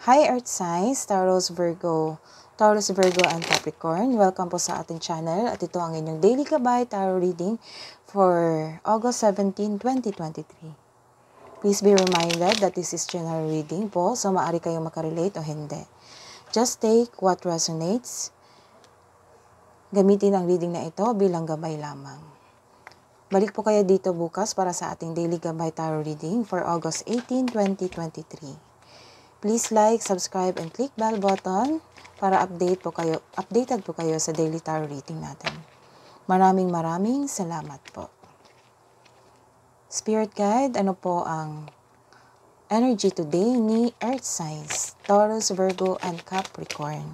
Hi Earth Signs, Taurus, Virgo, and Capricorn. Welcome po sa ating channel at ito ang inyong Daily Gabay Tarot Reading for August 17, 2023. Please be reminded that this is general reading po, so maaari kayong makarelate o hindi. Just take what resonates. Gamitin ang reading na ito bilang gabay lamang. Balik po kayo dito bukas para sa ating Daily Gabay Tarot Reading for August 18, 2023. Please like, subscribe, and click bell button para updated po kayo sa daily tarot reading natin. Maraming salamat po. Spirit Guide, ano po ang energy today ni Earth Signs, Taurus, Virgo, and Capricorn?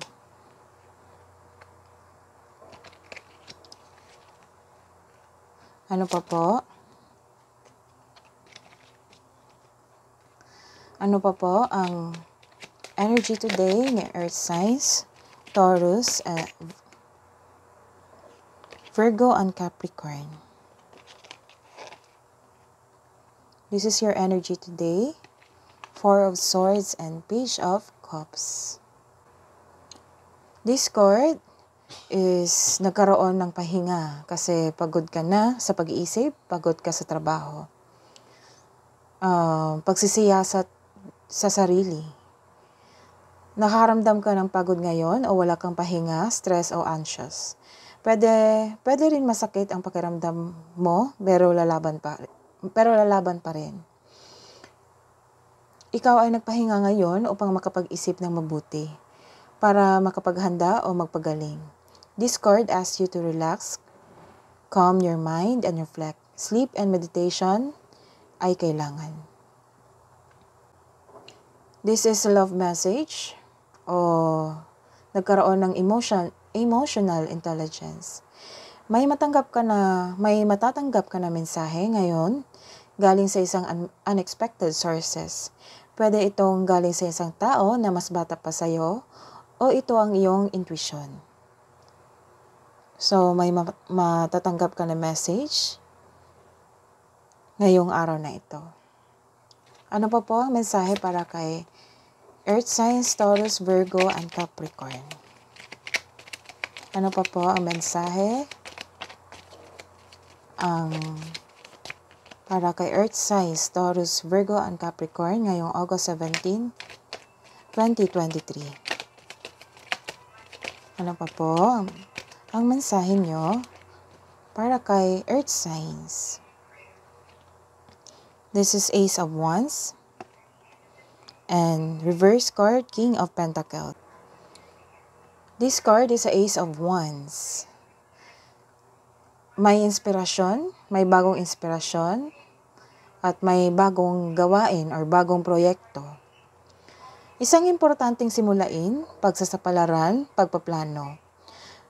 Ano pa po? Ano pa po ang energy today ni Earth Signs, Taurus, Virgo, and Capricorn? This is your energy today. Four of Swords and Page of Cups. This card is nagkaroon ng pahinga kasi pagod ka na sa pag-iisip, pagod ka sa trabaho. Pagsisiyasat sa sarili. Nakaramdam ka ng pagod ngayon o wala kang pahinga, stress o anxious. Pwede rin masakit ang pakiramdam mo, pero lalaban pa rin. Ikaw ay nagpahinga ngayon upang makapag-isip ng mabuti, para makapaghanda o magpagaling. This card asks you to relax, calm your mind, and reflect. Sleep and meditation ay kailangan. This is a love message o nagkaroon ng emotional intelligence. May matatanggap ka na mensahe ngayon galing sa isang unexpected sources. Pwede itong galing sa isang tao na mas bata pa sa'yo o ito ang iyong intuition. So, may matatanggap ka na message ngayong araw na ito. Ano pa po ang mensahe para kay Earth Signs, Taurus, Virgo, and Capricorn? Ano pa po ang mensahe para kay Earth Signs, Taurus, Virgo, and Capricorn ngayong August 17, 2023? Ano pa po ang mensahe nyo para kay Earth Signs? This is Ace of Wands and reverse card, King of Pentacles. This card is a Ace of Wands. May inspirasyon, may bagong inspirasyon, at may bagong gawain or bagong proyekto. Isang importanteng simulain, pagsasapalaran, pagpaplano.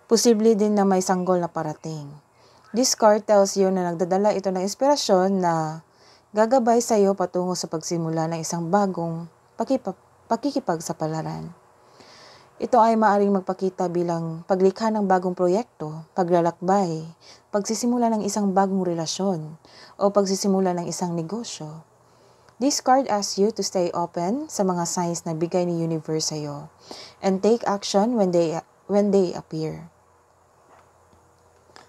Posible din na may sanggol na parating. This card tells you na nagdadala ito ng inspirasyon na gagabay sa iyo patungo sa pagsimula ng isang bagong pakikipagsapalaran. Ito ay maaaring magpakita bilang paglikha ng bagong proyekto, paglalakbay, pagsisimula ng isang bagong relasyon, o pagsisimula ng isang negosyo. This card asks you to stay open sa mga signs na bigay ni universe sa iyo and take action when they appear.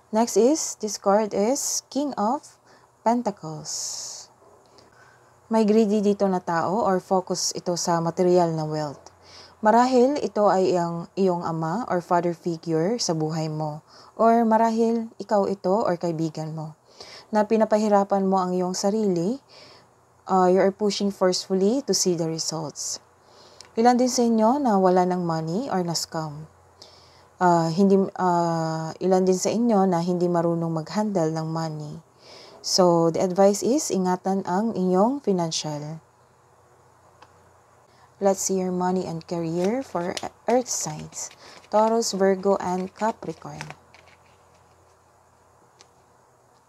Next is, this card is King of Pentacles. May greedy dito na tao or focus ito sa material na wealth. Marahil ito ay iyong ama or father figure sa buhay mo. Or marahil ikaw ito or kaibigan mo. Na pinapahirapan mo ang iyong sarili, you are pushing forcefully to see the results. Ilan din sa inyo na wala ng money or na-scam. Ilan din sa inyo na hindi marunong mag-handle ng money. So, the advice is, ingatan ang inyong financial. Let's see your money and career for Earth Signs, Taurus, Virgo, and Capricorn.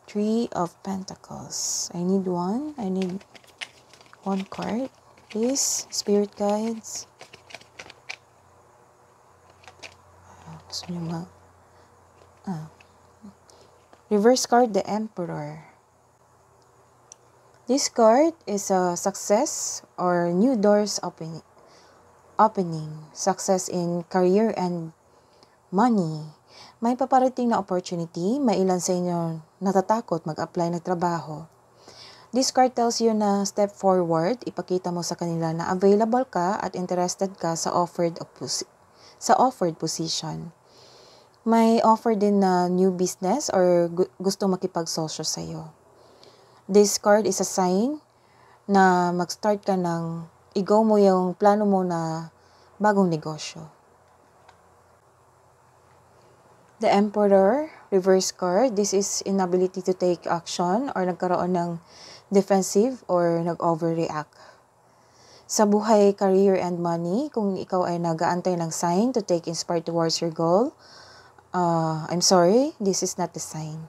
Three of Pentacles. I need one card. Please, Spirit Guides. Reverse card, the Emperor. This card is a success or new doors opening, success in career and money. May paparating na opportunity, may ilan sa inyo natatakot mag-apply ng trabaho. This card tells you na step forward, ipakita mo sa kanila na available ka at interested ka sa offered position. May offer din na new business or gusto makipagsosyo sa'yo. This card is a sign na mag-start ka ng i-go mo yung plano mo na bagong negosyo. The Emperor, reverse card. This is inability to take action or nagkaroon ng defensive or nag-overreact. Sa buhay, career, and money, kung ikaw ay nag-aantay ng sign to take inspired towards your goal, I'm sorry, this is not the sign.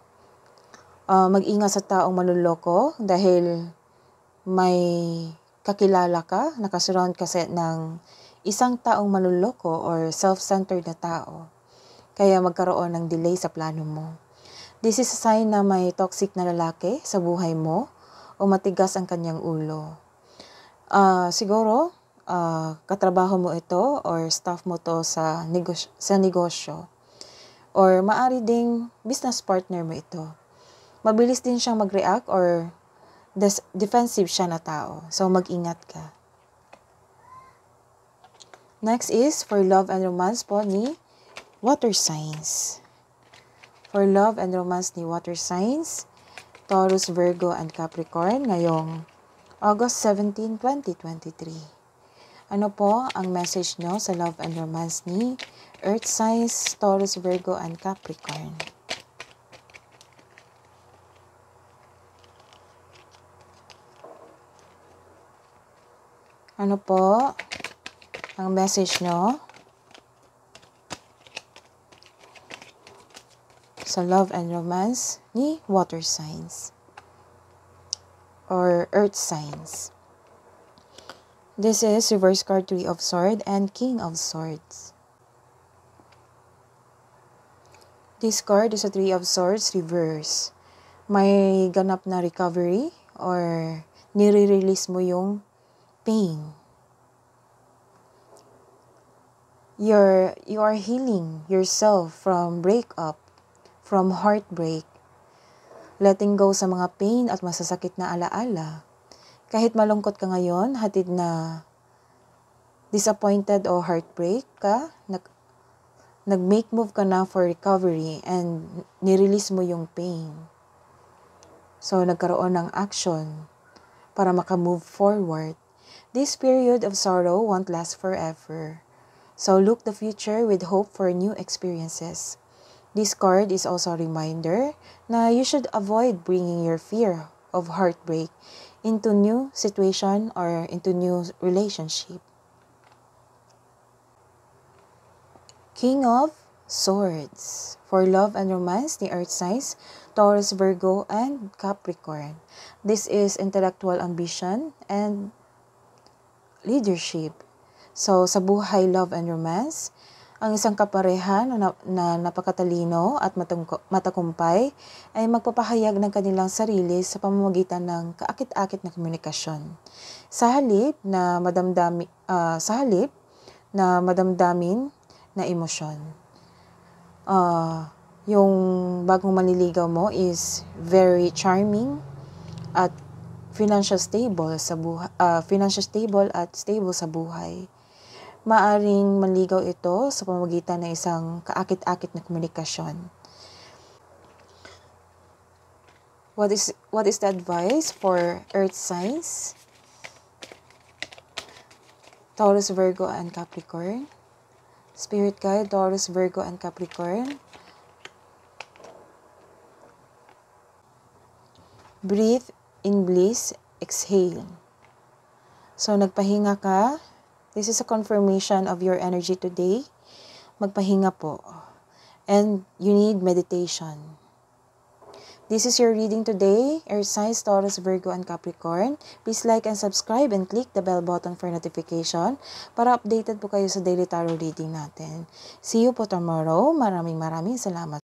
Mag-ingat sa taong manloloko dahil may kakilala ka, nakasurround kasi ng isang taong manloloko or self-centered na tao. Kaya magkaroon ng delay sa plano mo. This is a sign na may toxic na lalaki sa buhay mo o matigas ang kanyang ulo. Siguro, katrabaho mo ito or staff mo to sa negosyo. Or maari ding business partner mo ito. Mabilis din siyang mag-react or defensive siya na tao. So, mag-ingat ka. Next is for love and romance po ni water signs. For love and romance ni water signs, Taurus, Virgo, and Capricorn ngayong August 17, 2023. Ano po ang message nyo sa love and romance ni Earth signs, Taurus, Virgo, and Capricorn? Ano po ang message nyo sa love and romance ni water signs or earth signs? This is reverse card 3 of Swords and King of Swords. This card is a 3 of Swords reverse. May ganap na recovery or nire-release mo yung pain. You are healing yourself from breakup, from heartbreak, letting go sa mga pain at masasakit na alaala. Kahit malungkot ka ngayon, hatid na disappointed o heartbreak ka, nag-make move ka na for recovery and nirelease mo yung pain. So, nagkaroon ng action para makamove forward. This period of sorrow won't last forever. So look the future with hope for new experiences. This card is also a reminder na you should avoid bringing your fear of heartbreak into new situation or into new relationship. King of Swords. For love and romance, the earth signs, Taurus, Virgo, and Capricorn. This is intellectual ambition and leadership. So, sa buhay, love, and romance, ang isang kapareha na napakatalino at matagumpay ay magpapahayag ng kanilang sarili sa pamamagitan ng kaakit-akit na komunikasyon. Sa halip na madamdamin na emosyon. Yung bagong manliligaw mo is very charming at financial stable at stable sa buhay. Maaring manligaw ito sa pamamagitan ng isang kaakit-akit na komunikasyon. What is the advice for earth signs? Taurus, Virgo, and Capricorn. Spirit guide, Taurus, Virgo, and Capricorn. Breathe in bliss, exhale. So, nagpahinga ka. This is a confirmation of your energy today. Magpahinga po. And you need meditation. This is your reading today. Earth signs, Taurus, Virgo, and Capricorn. Please like and subscribe and click the bell button for notification para updated po kayo sa daily tarot reading natin. See you po tomorrow. Maraming salamat.